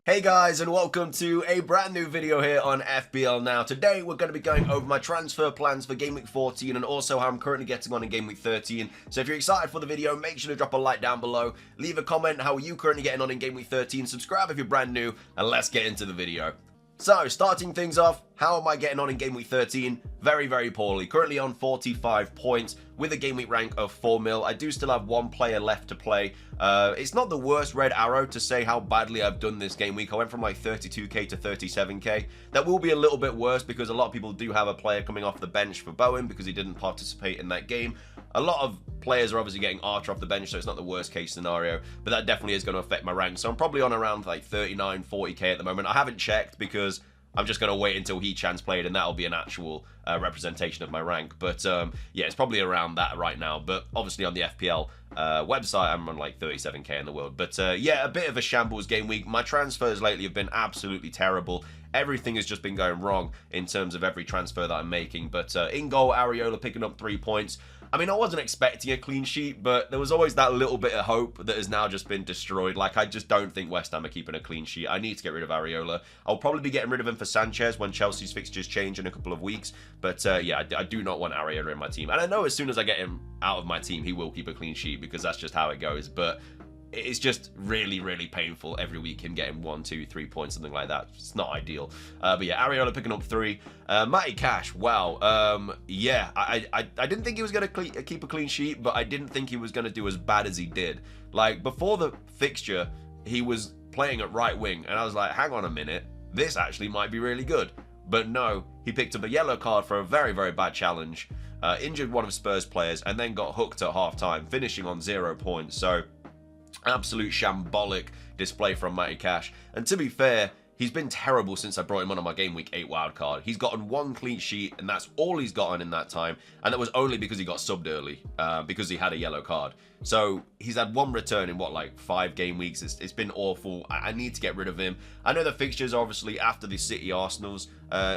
Hey guys, and welcome to a brand new video here on FPL Now. Today we're going to be going over my transfer plans for Game Week 14 and also how I'm currently getting on in Game Week 13. So if you're excited for the video, make sure to drop a like down below, leave a comment how are you currently getting on in Game Week 13, subscribe if you're brand new, and let's get into the video. So, starting things off, how am I getting on in Game Week 13? Very, very poorly. Currently on 45 points with a Game Week rank of 4 mil. I do still have one player left to play. It's not the worst red arrow to say how badly I've done this game week. I went from like 32k to 37k. That will be a little bit worse because a lot of people do have a player coming off the bench for Bowen because he didn't participate in that game. A lot of players are obviously getting Archer off the bench, so it's not the worst case scenario, but that definitely is going to affect my rank. So I'm probably on around like 39, 40k at the moment. I haven't checked because I'm just going to wait until Heechan's played, and that'll be an actual representation of my rank. But yeah, it's probably around that right now. But obviously on the FPL website, I'm on like 37k in the world. But yeah, a bit of a shambles game week. My transfers lately have been absolutely terrible. Everything has just been going wrong in terms of every transfer that I'm making. But in goal, Areola picking up 3 points. I mean, I wasn't expecting a clean sheet, but there was always that little bit of hope that has now just been destroyed. Like, I just don't think West Ham are keeping a clean sheet. I need to get rid of Areola. I'll probably be getting rid of him for Sanchez when Chelsea's fixtures change in a couple of weeks. But yeah, I do not want Areola in my team. And I know as soon as I get him out of my team, he will keep a clean sheet because that's just how it goes. But it's just really, really painful every week him getting 1, 2, 3 points, something like that. It's not ideal. But yeah, Areola picking up 3. Matty Cash, wow. Yeah, I didn't think he was going to keep a clean sheet, but I didn't think he was going to do as bad as he did. Like, before the fixture, he was playing at right wing, and I was like, hang on a minute, this actually might be really good. But no, he picked up a yellow card for a very, very bad challenge, injured one of Spurs players, and then got hooked at half-time, finishing on 0 points. So absolute shambolic display from Matty Cash. And to be fair, he's been terrible since I brought him on my Game Week 8 wildcard. He's gotten 1 clean sheet, and that's all he's gotten in that time. And that was only because he got subbed early, because he had a yellow card. So he's had 1 return in, what, like 5 game weeks. It's been awful. I need to get rid of him. I know the fixtures, obviously, after the City-Arsenal's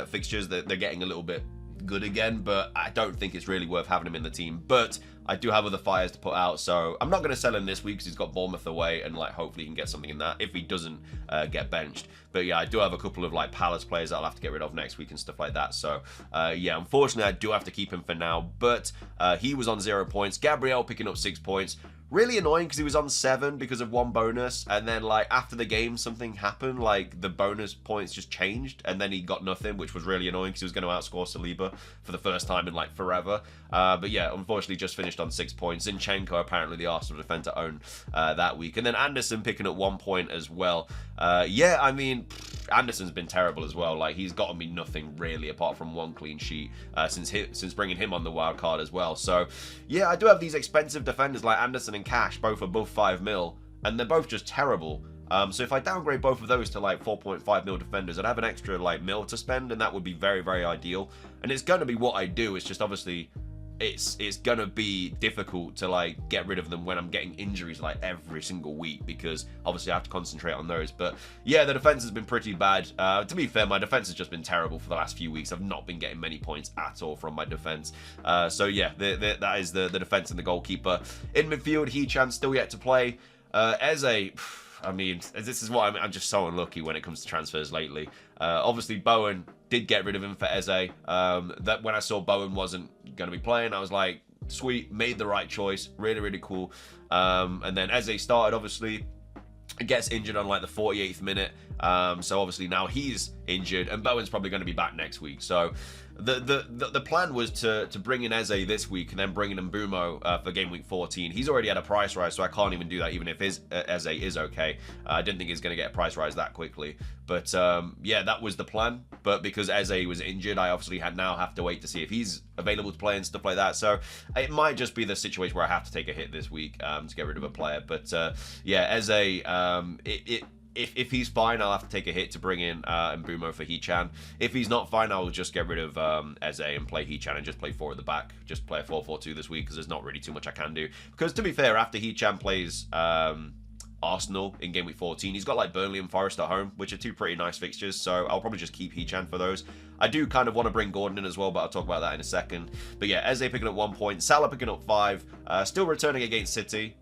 fixtures, they're getting a little bit good again, but I don't think it's really worth having him in the team. But I do have other fires to put out, so I'm not going to sell him this week because he's got Bournemouth away, and like hopefully he can get something in that if he doesn't get benched. But yeah, I do have a couple of like Palace players that I'll have to get rid of next week and stuff like that. So yeah, unfortunately I do have to keep him for now, but he was on 0 points. Gabriel picking up 6 points. Really annoying because he was on 7 because of 1 bonus, and then like after the game something happened, like the bonus points just changed, and then he got nothing, which was really annoying because he was going to outscore Saliba for the first time in like forever. But yeah, unfortunately just finished on 6 points. Zinchenko, apparently the Arsenal defender, owned that week, and then Anderson picking up 1 point as well. Yeah, I mean, Anderson's been terrible as well. Like, he's gotten me nothing really apart from 1 clean sheet since bringing him on the wild card as well. So yeah, I do have these expensive defenders like Anderson and Cash, both above 5 mil, and they're both just terrible. So if I downgrade both of those to like 4.5 mil defenders, I'd have an extra like mil to spend, and that would be very, very ideal. And it's going to be what I do. It's just obviously it's gonna be difficult to like get rid of them when I'm getting injuries like every single week, because obviously I have to concentrate on those. But yeah, the defense has been pretty bad. To be fair, my defense has just been terrible for the last few weeks. I've not been getting many points at all from my defense. So yeah, that is the defense and the goalkeeper. In midfield, Heechan still yet to play. Eze, I mean, this is what I'm just so unlucky when it comes to transfers lately. Obviously, Bowen did get rid of him for Eze. That when I saw Bowen wasn't going to be playing, I was like, sweet, made the right choice. Really, really cool. And then Eze started, obviously, gets injured on like the 48th minute. So obviously now he's injured, and Bowen's probably going to be back next week. So the plan was to bring in Eze this week and then bring in Mbumo for Game Week 14. He's already had a price rise, so I can't even do that even if Eze is okay. I didn't think he's going to get a price rise that quickly. But yeah, that was the plan. But because Eze was injured, I obviously now have to wait to see if he's available to play and stuff like that. So it might just be the situation where I have to take a hit this week to get rid of a player. But yeah, Eze, if he's fine, I'll have to take a hit to bring in Mbumo for Heechan. If he's not fine, I'll just get rid of Eze and play Heechan and just play 4 at the back. Just play a 4-4-2 this week because there's not really too much I can do. Because to be fair, after Heechan plays Arsenal in Game Week 14, he's got like Burnley and Forest at home, which are 2 pretty nice fixtures, so I'll probably just keep Heechan for those. I do kind of want to bring Gordon in as well, but I'll talk about that in a second. But yeah, Eze picking up 1 point, Salah picking up 5, still returning against City.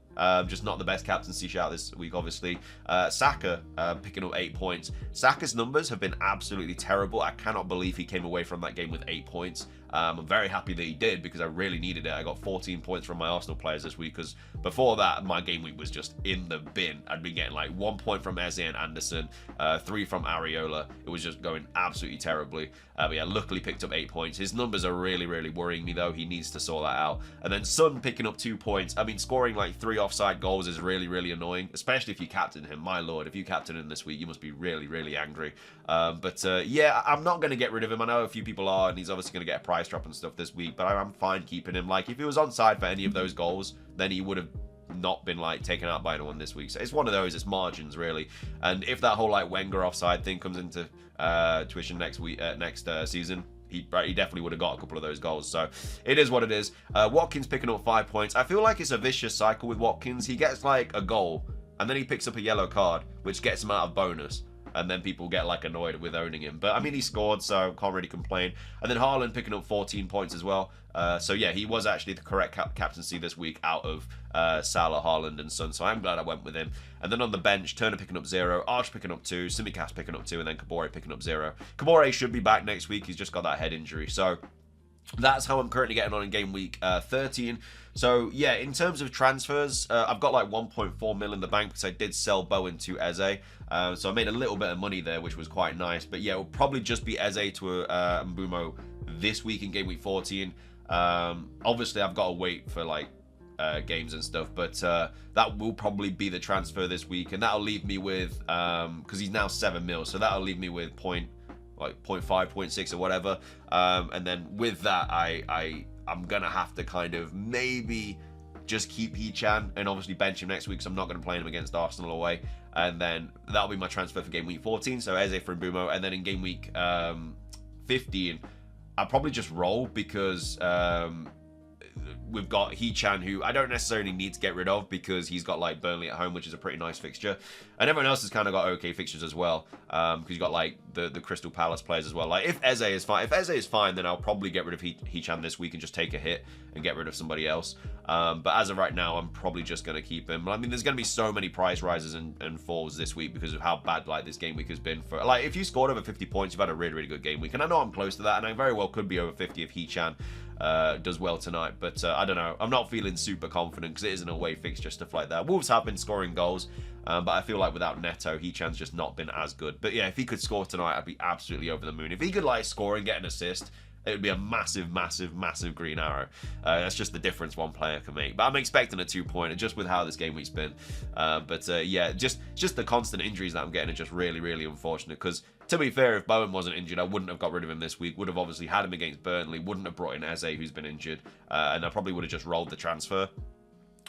Just not the best captaincy shout this week, obviously. Saka picking up 8 points. Saka's numbers have been absolutely terrible. I cannot believe he came away from that game with 8 points. I'm very happy that he did because I really needed it. I got 14 points from my Arsenal players this week because before that, my game week was just in the bin. I'd been getting like 1 point from Eze and Anderson, 3 from Areola. It was just going absolutely terribly. But yeah, luckily picked up 8 points. His numbers are really, really worrying me though. He needs to sort that out. And then Son picking up 2 points. I mean, scoring like 3 offside goals is really, really annoying, especially if you captain him. My lord, if you captain him this week, you must be really, really angry. Yeah, I'm not going to get rid of him. I know a few people are, and he's obviously going to get a price drop and stuff this week, but I'm fine keeping him. Like, if he was onside for any of those goals, then he would have not been like taken out by anyone this week. So it's one of those, it's margins really. And if that whole like Wenger offside thing comes into tuition next season, he definitely would have got a couple of those goals. So it is what it is. Watkins picking up 5 points. I feel like it's a vicious cycle with Watkins. He gets like a goal and then he picks up a yellow card, which gets him out of bonus. And then people get like annoyed with owning him. But I mean, he scored, so can't really complain. And then Haaland picking up 14 points as well. So yeah, he was actually the correct captaincy this week out of Salah, Haaland, and Son. So I'm glad I went with him. And then on the bench, Turner picking up 0, Arch picking up 2, Tsimikas picking up 2, and then Kabore picking up 0. Kabore should be back next week. He's just got that head injury. So that's how I'm currently getting on in game week 13. So yeah, in terms of transfers, I've got like 1.4 mil in the bank because I did sell Bowen to Eze. So I made a little bit of money there, which was quite nice. But yeah, it'll probably just be Eze to Mbumo this week in game week 14. Obviously, I've got to wait for like games and stuff, but that will probably be the transfer this week, and that'll leave me with because he's now 7 mil, so that'll leave me with 0.5, 0.6 or whatever. And then with that, I'm gonna have to kind of maybe just keep Hee-Chan and obviously bench him next week, so I'm not going to play him against Arsenal away. And then that'll be my transfer for game week 14, so Eze for Mbumo. And then in game week 15, I'll probably just roll because we've got Hee-Chan, who I don't necessarily need to get rid of because he's got like Burnley at home, which is a pretty nice fixture, and everyone else has kind of got okay fixtures as well, because you've got like the Crystal Palace players as well. Like if Eze is fine, then I'll probably get rid of Hee-Chan this week and just take a hit and get rid of somebody else. But as of right now, I'm probably just going to keep him. I mean, there's going to be so many price rises and falls this week because of how bad like this game week has been. For like, if you scored over 50 points, you've had a really, really good game week, and I know I'm close to that, and I very well could be over 50 if Hee-Chan does well tonight. But I don't know. I'm not feeling super confident because it is an away fixture, stuff like that. Wolves have been scoring goals, but I feel like without Neto, Hee-Chan's just not been as good. But yeah, if he could score tonight, I'd be absolutely over the moon. If he could like score and get an assist, it would be a massive, massive, massive green arrow. That's just the difference one player can make. But I'm expecting a 2-pointer just with how this game week's been. Yeah, just the constant injuries that I'm getting are just really, really unfortunate. Because to be fair, if Bowen wasn't injured, I wouldn't have got rid of him this week. Would have obviously had him against Burnley. Wouldn't have brought in Eze, who's been injured. And I probably would have just rolled the transfer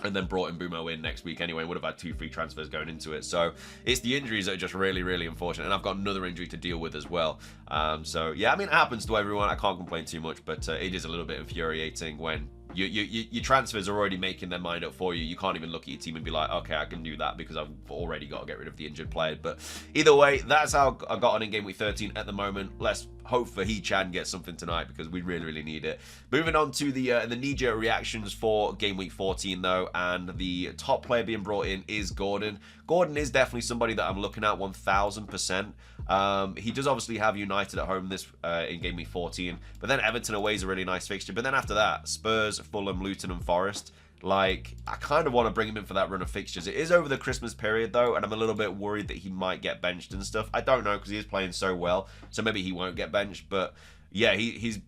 and then brought Mbumo in next week anyway. Would have had 2 free transfers going into it. So it's the injuries that are just really, really unfortunate. And I've got another injury to deal with as well. So yeah, I mean, it happens to everyone. I can't complain too much, but it is a little bit infuriating when your transfers are already making their mind up for you. You can't even look at your team and be like, okay, I can do that because I've already got to get rid of the injured player. But either way, that's how I got on in game week 13 at the moment. Let's hope for Hee-Chan gets something tonight because we really, really need it. Moving on to the Kneejerk reactions for game week 14 though, and the top player being brought in is Gordon. Gordon is definitely somebody that I'm looking at 1000%. He does obviously have United at home this in game week 14, but then Everton away is a really nice fixture. But then after that, Spurs, Fulham, Luton and Forest. Like, I kind of want to bring him in for that run of fixtures. It is over the Christmas period, though, and I'm a little bit worried that he might get benched and stuff. I don't know, because he is playing so well, so maybe he won't get benched, but yeah, he's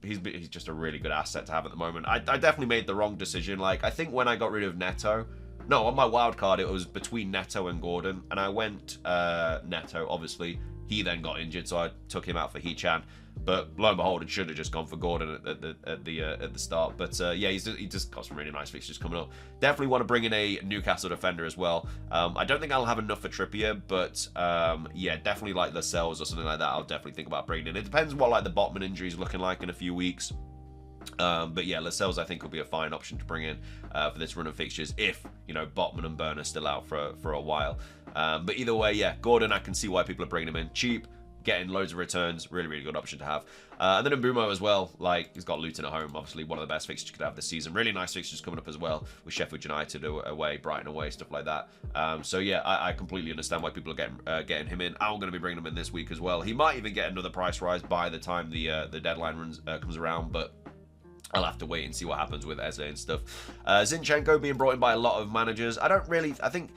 just a really good asset to have at the moment. I definitely made the wrong decision. Like, I think when I got rid of Neto, no, on my wild card, it was between Neto and Gordon, and I went Neto, obviously. He then got injured, so I took him out for Hee-Chan. But lo and behold, it should have just gone for Gordon at the start. But yeah, he just got some really nice fixtures coming up. Definitely want to bring in a Newcastle defender as well. I don't think I'll have enough for Trippier, but yeah, definitely like Lascelles or something like that. I'll definitely think about bringing in. It depends what like the Botman injury is looking like in a few weeks. But yeah, Lascelles I think will be a fine option to bring in for this run of fixtures if, you know, Botman and Burn are still out for a while. But either way, yeah, Gordon, I can see why people are bringing him in. Cheap, getting loads of returns, really, really good option to have. And then Mbumo as well, like, he's got Luton at home, obviously one of the best fixtures you could have this season. Really nice fixtures coming up as well, with Sheffield United away, Brighton away, stuff like that. So yeah, I completely understand why people are getting him in. I'm going to be bringing him in this week as well. He might even get another price rise by the time the deadline comes around, but I'll have to wait and see what happens with Eze and stuff. Zinchenko being brought in by a lot of managers. I think,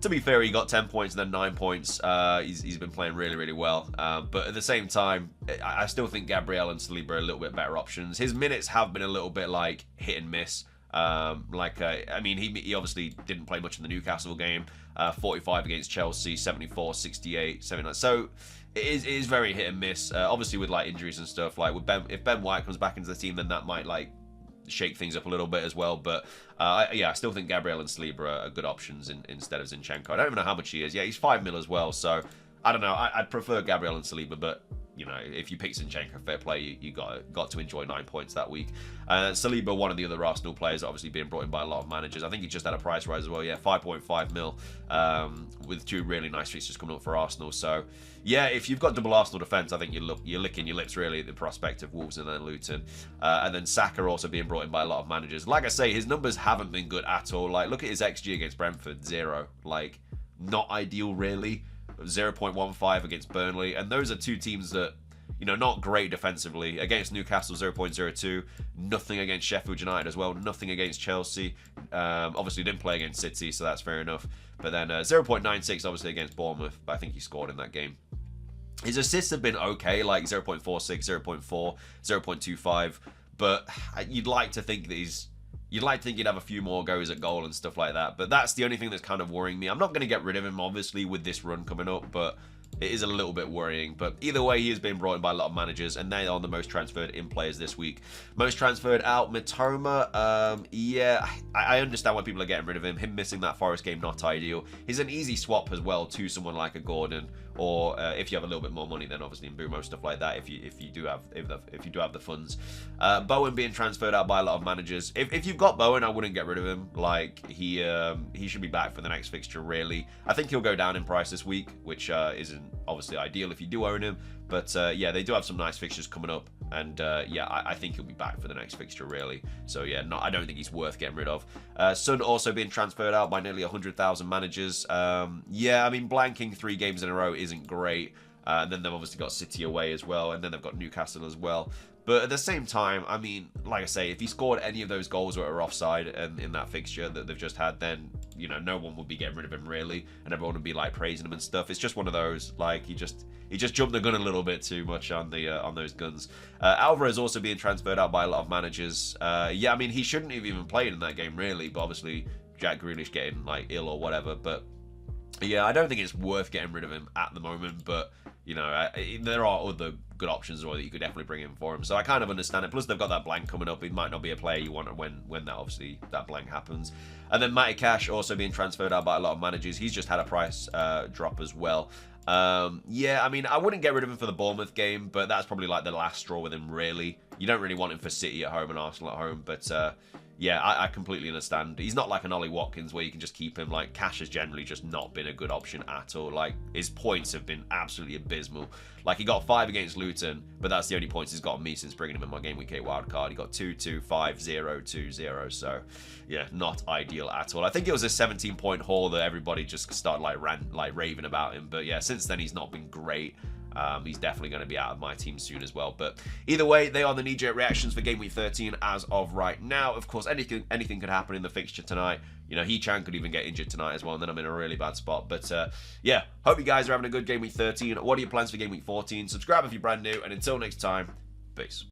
to be fair, he got 10 points and then 9 points. He's been playing really, really well. But at the same time, I still think Gabriel and Saliba are a little bit better options. His minutes have been a little bit like hit and miss. I mean, he obviously didn't play much in the Newcastle game. 45 against Chelsea, 74, 68, 79. So it is very hit and miss. Obviously with like injuries and stuff. Like with if Ben White comes back into the team, then that might like shake things up a little bit as well. But yeah, I still think Gabriel and Saliba are good options instead of Zinchenko. I don't even know how much he is. Yeah, he's 5 mil as well. So I don't know. I'd prefer Gabriel and Saliba, but you know, if you pick Zinchenko, fair play, you got to enjoy 9 points that week. Saliba, one of the other Arsenal players, obviously being brought in by a lot of managers. I think he just had a price rise as well. Yeah, 5.5 mil with 2 really nice fixtures coming up for Arsenal. So yeah, if you've got double Arsenal defence, I think you're licking your lips really at the prospect of Wolves and then Luton. And then Saka also being brought in by a lot of managers. Like I say, his numbers haven't been good at all. Like, look at his XG against Brentford, 0. Like, not ideal really. 0.15 against Burnley, and those are two teams that, you know, not great defensively. Against Newcastle, 0.02. Nothing against Sheffield United as well. Nothing against Chelsea. Obviously didn't play against City, so that's fair enough. But then 0.96 obviously against Bournemouth, but I think he scored in that game. His assists have been okay, like 0.46, 0.4, 0.25, but you'd like to think that you'd like to think he'd have a few more goes at goal and stuff like that. But that's the only thing that's kind of worrying me. I'm not going to get rid of him, obviously, with this run coming up, but it is a little bit worrying. But either way, he has been brought in by a lot of managers, and they are the most transferred in players this week. Most transferred out, Mitoma. Yeah, I understand why people are getting rid of him. Him missing that Forest game, not ideal. He's an easy swap as well to someone like a Gordon, or if you have a little bit more money, then obviously Mbumo, stuff like that. If you do have the funds. Bowen being transferred out by a lot of managers. If you've got Bowen, I wouldn't get rid of him. Like he should be back for the next fixture. Really, I think he'll go down in price this week, which isn't obviously ideal if you do own him. But yeah, they do have some nice fixtures coming up, and yeah, I think he'll be back for the next fixture really. So yeah, I don't think he's worth getting rid of. Son also being transferred out by nearly 100,000 managers. Yeah, I mean, blanking 3 games in a row isn't great. And then they've obviously got City away as well, and then they've got Newcastle as well. But at the same time, I mean, like I say, if he scored any of those goals that are offside in that fixture that they've just had, then, you know, no one would be getting rid of him really, and everyone would be like praising him and stuff. It's just one of those, like, he just jumped the gun a little bit too much on those guns. Alvarez also being transferred out by a lot of managers. Yeah, I mean, he shouldn't have even played in that game really, but obviously Jack Grealish getting like ill or whatever. But yeah, I don't think it's worth getting rid of him at the moment, but you know, there are other good options as well that you could definitely bring in for him. So I kind of understand it. Plus, they've got that blank coming up. He might not be a player you want when that blank happens. And then Matty Cash also being transferred out by a lot of managers. He's just had a price drop as well. Yeah, I mean, I wouldn't get rid of him for the Bournemouth game, but that's probably like the last straw with him, really. You don't really want him for City at home and Arsenal at home, but yeah, I completely understand. He's not like an Ollie Watkins where you can just keep him. Like, Cash has generally just not been a good option at all. Like, his points have been absolutely abysmal. Like, he got 5 against Luton, but that's the only points he's got me since bringing him in my Game Week 8 wildcard. He got 2, 2, 5, 0, 2, 0. So, yeah, not ideal at all. I think it was a 17-point haul that everybody just started like raving about him. But yeah, since then he's not been great. He's definitely going to be out of my team soon as well. But either way, they are the Kneejerk reactions for Game Week 13 as of right now. Of course, anything could happen in the fixture tonight. You know, Hee-Chan could even get injured tonight as well, and then I'm in a really bad spot. But yeah, hope you guys are having a good Game Week 13. What are your plans for Game Week 14? Subscribe if you're brand new, and until next time, peace.